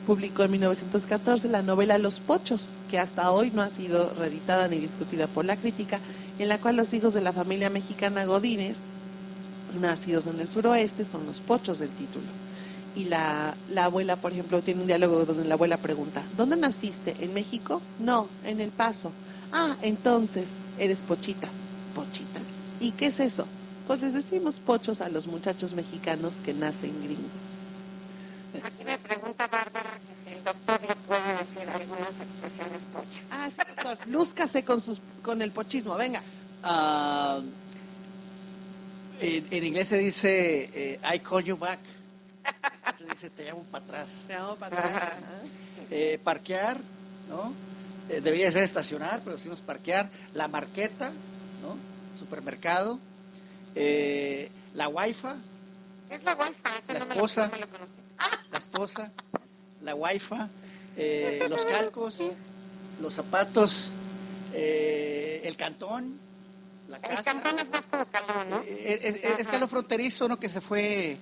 publicó en 1914 la novela Los Pochos, que hasta hoy no ha sido reeditada ni discutida por la crítica, en la cual los hijos de la familia mexicana Godínez, nacidos en el suroeste, son los pochos del título. Y la abuela, por ejemplo, tiene un diálogo donde la abuela pregunta: ¿dónde naciste? ¿En México? No, en El Paso. Ah, entonces eres pochita. ¿Pochita? ¿Y qué es eso? Pues les decimos pochos a los muchachos mexicanos que nacen gringos. Aquí me pregunta Bárbara si el doctor le puede decir algunas expresiones pochas. Ah, sí, doctor. Lúzcase con el pochismo, venga. En inglés se dice I call you back. Se dice te llamo para atrás. Te llamo para atrás. Parquear, ¿no? Debería ser estacionar, pero decimos parquear. La marqueta, ¿no? Supermercado. La wifi. Es la wifi, ese La no esposa. no me lo conocí. La esposa. La wifi. Los calcos. Los zapatos. El cantón. La casa. El cantón es más como calor, ¿no? Es calor fronterizo, ¿no? Que se fue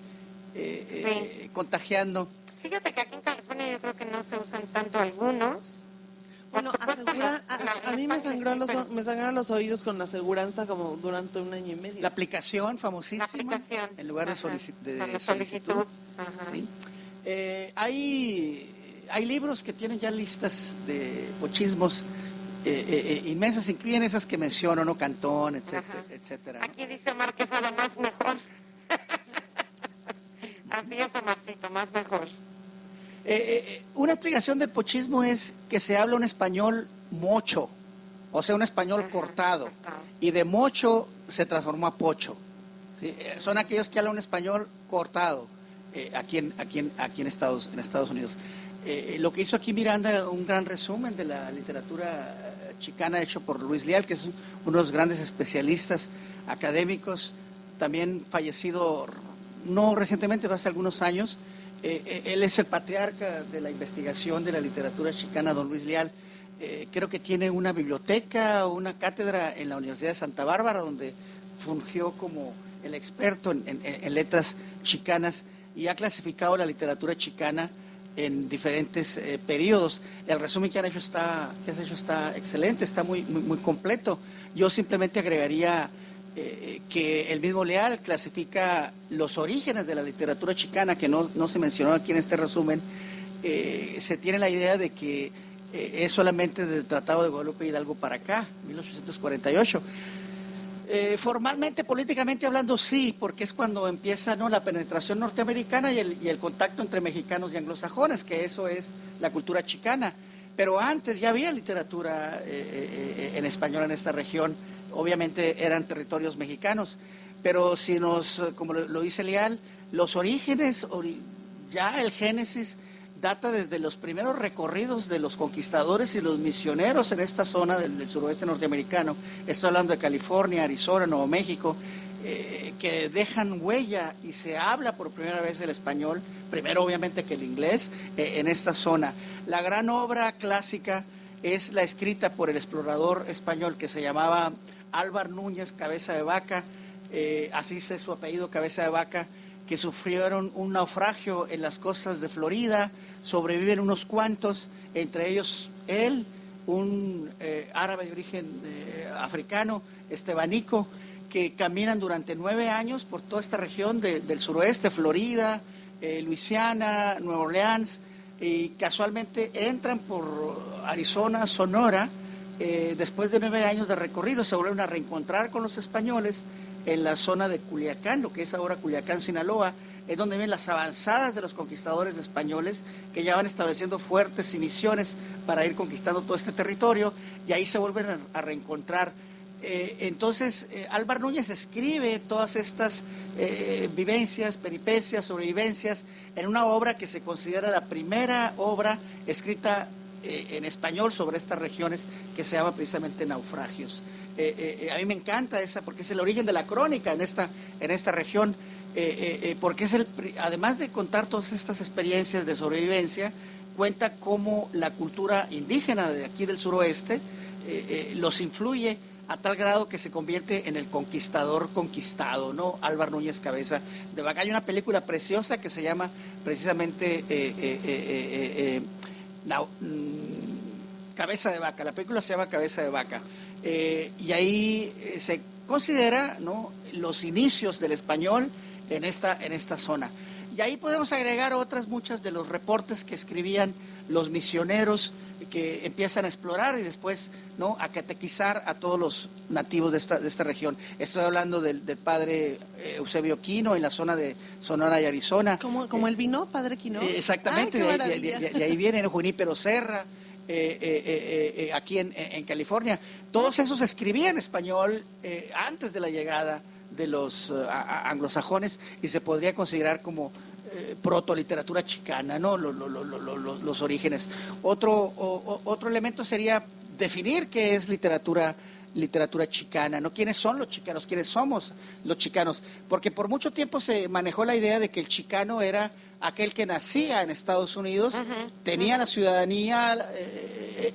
contagiando. Fíjate que aquí en California yo creo que no se usan tanto algunos. Bueno, a mí me sangraron los oídos con la aseguranza como durante un año y medio. La aplicación famosísima, en lugar de solicitud. Ajá. ¿Sí? Hay libros que tienen ya listas de pochismos inmensas, incluyen esas que menciono, ¿no? Cantón, etcétera, etcétera, ¿no? Aquí dice Omar que es además mejor. Así es, Omarcito, más mejor. Una explicación del pochismo es que se habla un español mocho, o sea, un español cortado, y de mocho se transformó a pocho. ¿Sí? Son aquellos que hablan un español cortado aquí en Estados Unidos. Lo que hizo aquí Miranda, un gran resumen de la literatura chicana hecho por Luis Leal, que es uno de los grandes especialistas académicos, también fallecido no recientemente, hace algunos años. Él es el patriarca de la investigación de la literatura chicana, don Luis Leal. Creo que tiene una biblioteca o una cátedra en la Universidad de Santa Bárbara, donde fungió como el experto en letras chicanas y ha clasificado la literatura chicana en diferentes periodos. El resumen que has hecho está excelente, está muy completo. Yo simplemente agregaría que el mismo Leal clasifica los orígenes de la literatura chicana, que no se mencionó aquí en este resumen. Se tiene la idea de que es solamente del Tratado de Guadalupe Hidalgo para acá, 1848. Formalmente, políticamente hablando, sí, porque es cuando empieza, ¿no?, la penetración norteamericana y el contacto entre mexicanos y anglosajones, que eso es la cultura chicana. Pero antes ya había literatura en español en esta región. Obviamente eran territorios mexicanos, pero como lo dice Leal, los orígenes, ya el génesis data desde los primeros recorridos de los conquistadores y los misioneros en esta zona del suroeste norteamericano. Estoy hablando de California, Arizona, Nuevo México, que dejan huella y se habla por primera vez el español, primero obviamente que el inglés, en esta zona. La gran obra clásica es la escrita por el explorador español que se llamaba Álvar Núñez Cabeza de Vaca, así es su apellido, Cabeza de Vaca, que sufrieron un naufragio en las costas de Florida. Sobreviven unos cuantos, entre ellos él, un árabe de origen africano, estebanico, que caminan durante 9 años por toda esta región del suroeste, Florida, Luisiana, Nueva Orleans, y casualmente entran por Arizona, Sonora. Después de 9 años de recorrido se vuelven a reencontrar con los españoles en la zona de Culiacán, lo que es ahora Culiacán, Sinaloa, es donde ven las avanzadas de los conquistadores españoles que ya van estableciendo fuertes y misiones para ir conquistando todo este territorio, y ahí se vuelven a reencontrar. Entonces, Álvar Núñez escribe todas estas vivencias, peripecias, sobrevivencias, en una obra que se considera la primera obra escrita en español sobre estas regiones, que se llama precisamente Naufragios. A mí me encanta esa, porque es el origen de la crónica en esta región, porque además de contar todas estas experiencias de sobrevivencia, cuenta cómo la cultura indígena de aquí del suroeste los influye a tal grado que se convierte en el conquistador conquistado, ¿no? Álvar Núñez Cabeza de Vaca. Hay una película preciosa que se llama precisamente Cabeza de Vaca. La película se llama Cabeza de Vaca. Y ahí se considera, ¿no?, los inicios del español en esta zona. Y ahí podemos agregar otras muchas de los reportes que escribían los misioneros que empiezan a explorar y después, ¿no?, a catequizar a todos los nativos de esta región. Estoy hablando del padre Eusebio Quino en la zona de Sonora y Arizona. ¿Como el vino, padre Quino? Exactamente, de ahí viene Junípero Serra. Aquí en California. Todos esos escribían español antes de la llegada de los anglosajones y se podría considerar como proto-literatura chicana, ¿no? Los orígenes. Otro elemento sería definir qué es literatura chicana, ¿no? ¿Quiénes son los chicanos? ¿Quiénes somos los chicanos? Porque por mucho tiempo se manejó la idea de que el chicano era aquel que nacía en Estados Unidos, tenía la ciudadanía,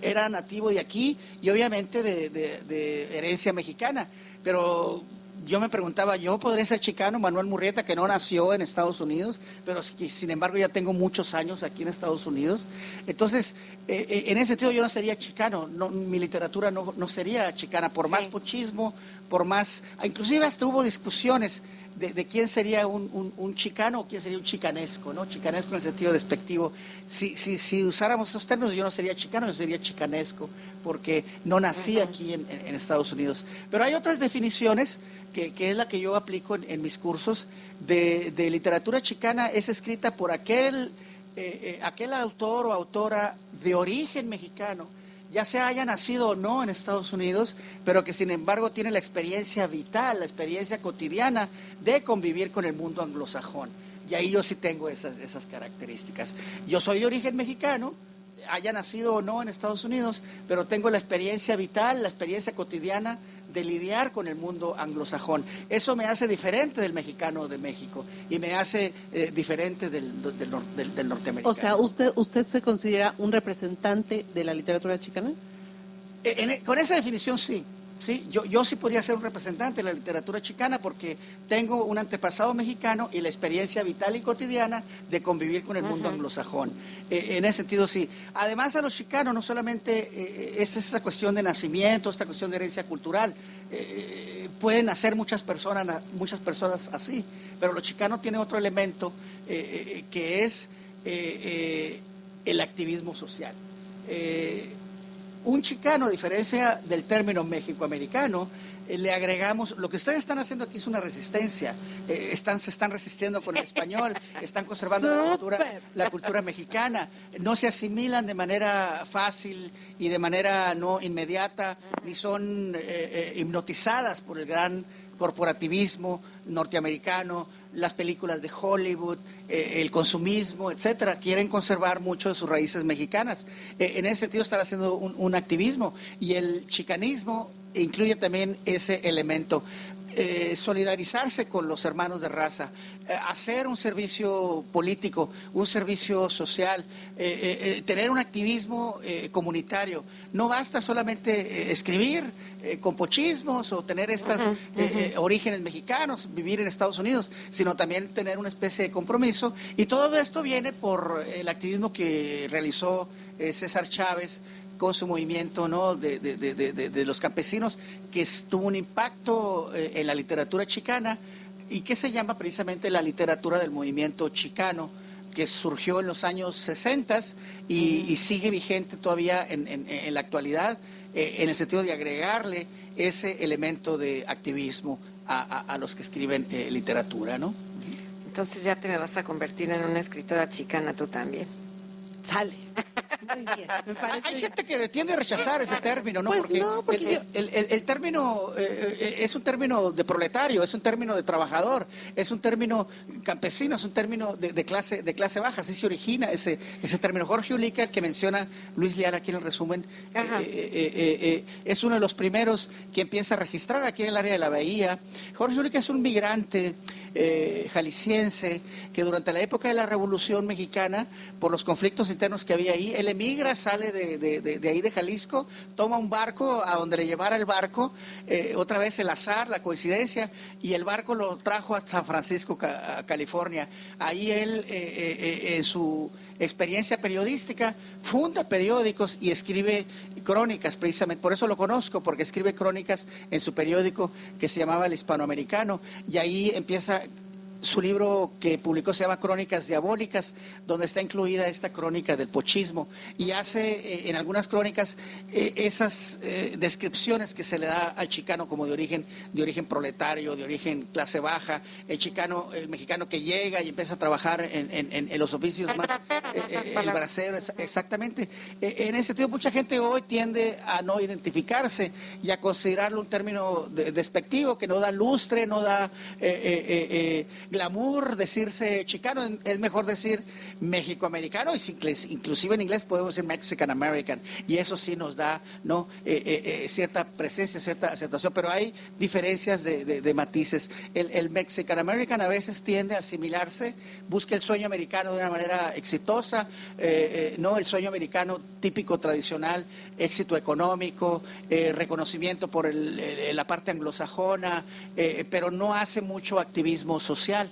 era nativo de aquí y obviamente de herencia mexicana. Pero yo me preguntaba, ¿yo podría ser chicano, Manuel Murrieta, que no nació en Estados Unidos, pero sin embargo ya tengo muchos años aquí en Estados Unidos? Entonces, en ese sentido yo no sería chicano, mi literatura no sería chicana, por más pochismo, por más... Inclusive hasta hubo discusiones de quién sería un chicano o quién sería un chicanesco, ¿no? Chicanesco en el sentido despectivo. Si usáramos esos términos, yo no sería chicano, yo sería chicanesco, porque no nací aquí en Estados Unidos. Pero hay otras definiciones que es la que yo aplico en mis cursos de literatura chicana. Es escrita por aquel autor o autora de origen mexicano, ya sea haya nacido o no en Estados Unidos, pero que sin embargo tiene la experiencia vital, la experiencia cotidiana de convivir con el mundo anglosajón. Y ahí yo sí tengo esas características. Yo soy de origen mexicano, haya nacido o no en Estados Unidos, pero tengo la experiencia vital, la experiencia cotidiana de lidiar con el mundo anglosajón. Eso me hace diferente del mexicano de México y me hace diferente del norteamericano. O sea, ¿usted se considera un representante de la literatura chicana? Con esa definición sí. Sí, yo sí podría ser un representante de la literatura chicana porque tengo un antepasado mexicano y la experiencia vital y cotidiana de convivir con el mundo anglosajón. En ese sentido sí. Además a los chicanos no solamente es esta cuestión de nacimiento, esta cuestión de herencia cultural, pueden nacer muchas personas así, pero los chicanos tienen otro elemento que es el activismo social. Un chicano, a diferencia del término mexicoamericano, le agregamos, lo que ustedes están haciendo aquí es una resistencia, se están resistiendo con el español, están conservando la cultura mexicana, no se asimilan de manera fácil y de manera no inmediata, ni son hipnotizadas por el gran corporativismo norteamericano, las películas de Hollywood, el consumismo, etcétera. Quieren conservar mucho de sus raíces mexicanas. En ese sentido están haciendo un activismo y el chicanismo incluye también ese elemento. Solidarizarse con los hermanos de raza, hacer un servicio político, un servicio social, tener un activismo comunitario. No basta solamente escribir con pochismos o tener estos orígenes mexicanos, vivir en Estados Unidos, sino también tener una especie de compromiso. Y todo esto viene por el activismo que realizó César Chávez con su movimiento, ¿no?, de los campesinos, que tuvo un impacto en la literatura chicana y que se llama precisamente la literatura del movimiento chicano, que surgió en los años 60 y sigue vigente todavía en la actualidad, en el sentido de agregarle ese elemento de activismo a los que escriben literatura, ¿no? Entonces ya te me vas a convertir en una escritora chicana tú también. Sale. Muy bien, me parece. Hay gente que tiende a rechazar ese término, ¿no? Pues porque el término es un término de proletario, es un término de trabajador, es un término campesino, es un término de clase baja, así se origina ese término. Jorge Ulica, el que menciona Luis Leal aquí en el resumen, es uno de los primeros que empieza a registrar aquí en el área de la Bahía. Jorge Ulica es un migrante jalisciense, que durante la época de la Revolución Mexicana, por los conflictos internos que había ahí, él emigra, sale de ahí de Jalisco, toma un barco a donde le llevara el barco, otra vez el azar, la coincidencia, y el barco lo trajo a San Francisco, California. Ahí él, en su experiencia periodística, funda periódicos y escribe crónicas, precisamente, por eso lo conozco, porque escribe crónicas en su periódico que se llamaba El Hispanoamericano, y ahí empieza. Su libro que publicó se llama Crónicas Diabólicas, donde está incluida esta crónica del pochismo, y hace en algunas crónicas esas descripciones que se le da al chicano como de origen proletario, de origen clase baja, el mexicano que llega y empieza a trabajar en los oficios más, el bracero, exactamente. En ese sentido, mucha gente hoy tiende a no identificarse y a considerarlo un término despectivo, que no da lustre, no da glamour decirse chicano. Es mejor decir mexicoamericano, y inclusive en inglés podemos decir Mexican American, y eso sí nos da cierta presencia, cierta aceptación, pero hay diferencias de matices. El Mexican American a veces tiende a asimilarse, busca el sueño americano de una manera exitosa, no el sueño americano típico, tradicional, éxito económico, reconocimiento por la parte anglosajona, pero no hace mucho activismo social,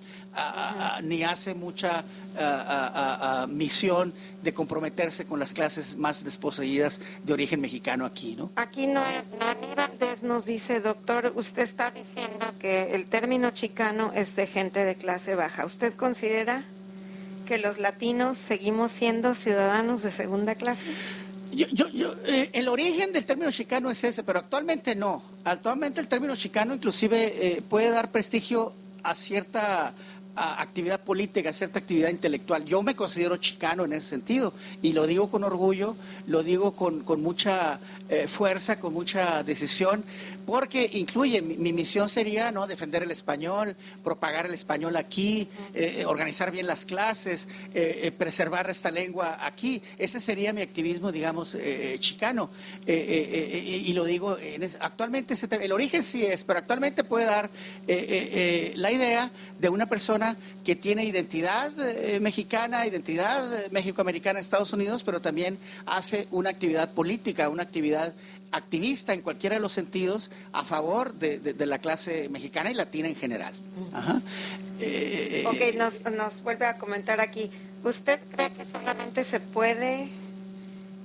ni hace mucha misión de comprometerse con las clases más desposeídas de origen mexicano aquí, ¿no? Aquí Noemí Valdés nos dice, doctor, usted está diciendo que el término chicano es de gente de clase baja. ¿Usted considera que los latinos seguimos siendo ciudadanos de segunda clase? El origen del término chicano es ese, pero actualmente no. Actualmente el término chicano inclusive puede dar prestigio a cierta actividad política, cierta actividad intelectual. Yo me considero chicano en ese sentido, y lo digo con orgullo, lo digo con mucha fuerza, con mucha decisión, porque incluye, mi misión sería, ¿no?, defender el español, propagar el español aquí, organizar bien las clases, preservar esta lengua aquí. Ese sería mi activismo, digamos, chicano. Y lo digo, actualmente el origen sí es, pero actualmente puede dar la idea de una persona que tiene identidad mexicana, identidad mexicoamericana en Estados Unidos, pero también hace una actividad política, una actividad activista en cualquiera de los sentidos a favor de la clase mexicana y latina en general. Ajá. Ok, nos vuelve a comentar aquí. ¿Usted cree que solamente se puede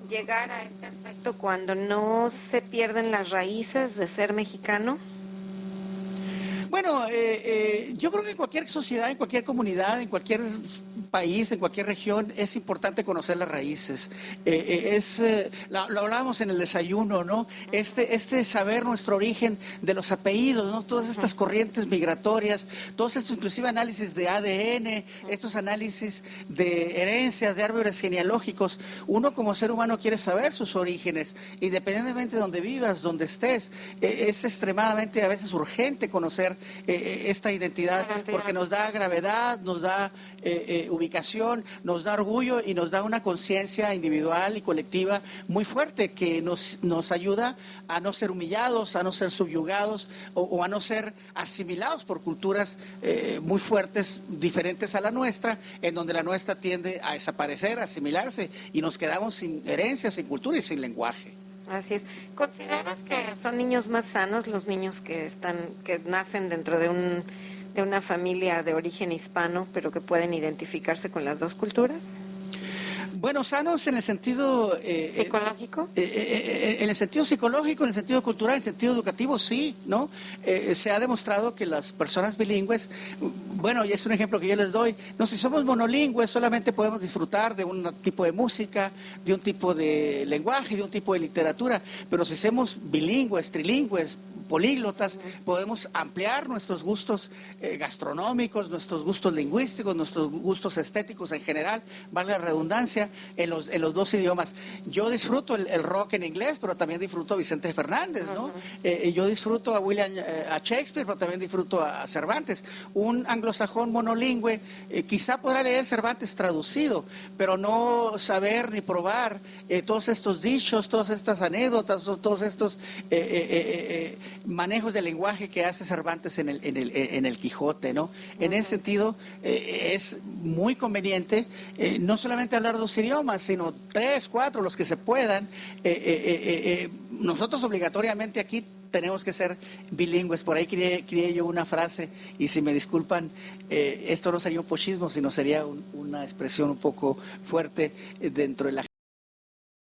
llegar a este aspecto cuando no se pierden las raíces de ser mexicano? Bueno, yo creo que en cualquier sociedad, en cualquier comunidad, en cualquier país, en cualquier región, es importante conocer las raíces. Lo hablábamos en el desayuno, ¿no? Este saber nuestro origen de los apellidos, ¿no? Todas estas corrientes migratorias, todos estos inclusive análisis de ADN, estos análisis de herencias, de árboles genealógicos. Uno como ser humano quiere saber sus orígenes, independientemente de donde vivas, donde estés. Es extremadamente a veces urgente conocer esta identidad, porque nos da gravedad, nos da ubicación, nos da orgullo y nos da una conciencia individual y colectiva muy fuerte que nos ayuda a no ser humillados, a no ser subyugados o a no ser asimilados por culturas muy fuertes, diferentes a la nuestra, en donde la nuestra tiende a desaparecer, a asimilarse, y nos quedamos sin herencia, sin cultura y sin lenguaje. Así es. ¿Consideras que son niños más sanos los niños que nacen dentro de una familia de origen hispano, pero que pueden identificarse con las dos culturas? Bueno, sanos en el sentido... ¿Psicológico? En el sentido psicológico, en el sentido cultural, en el sentido educativo, sí, ¿no? Se ha demostrado que las personas bilingües, bueno, y es un ejemplo que yo les doy, no, si somos monolingües solamente podemos disfrutar de un tipo de música, de un tipo de lenguaje, de un tipo de literatura, pero si somos bilingües, trilingües, políglotas, podemos ampliar nuestros gustos gastronómicos, nuestros gustos lingüísticos, nuestros gustos estéticos en general, vale la redundancia, en los dos idiomas. Yo disfruto el rock en inglés, pero también disfruto a Vicente Fernández, ¿no? Yo disfruto a Shakespeare, pero también disfruto a Cervantes. Un anglosajón monolingüe quizá podrá leer Cervantes traducido, pero no saber ni probar todos estos dichos, todas estas anécdotas, todos estos manejos de lenguaje que hace Cervantes en el Quijote, ¿no? En ese sentido, es muy conveniente no solamente hablar dos idiomas, sino 3, 4, los que se puedan. Nosotros obligatoriamente aquí tenemos que ser bilingües. Por ahí crié yo una frase, y si me disculpan, esto no sería un pochismo, sino sería una expresión un poco fuerte dentro de la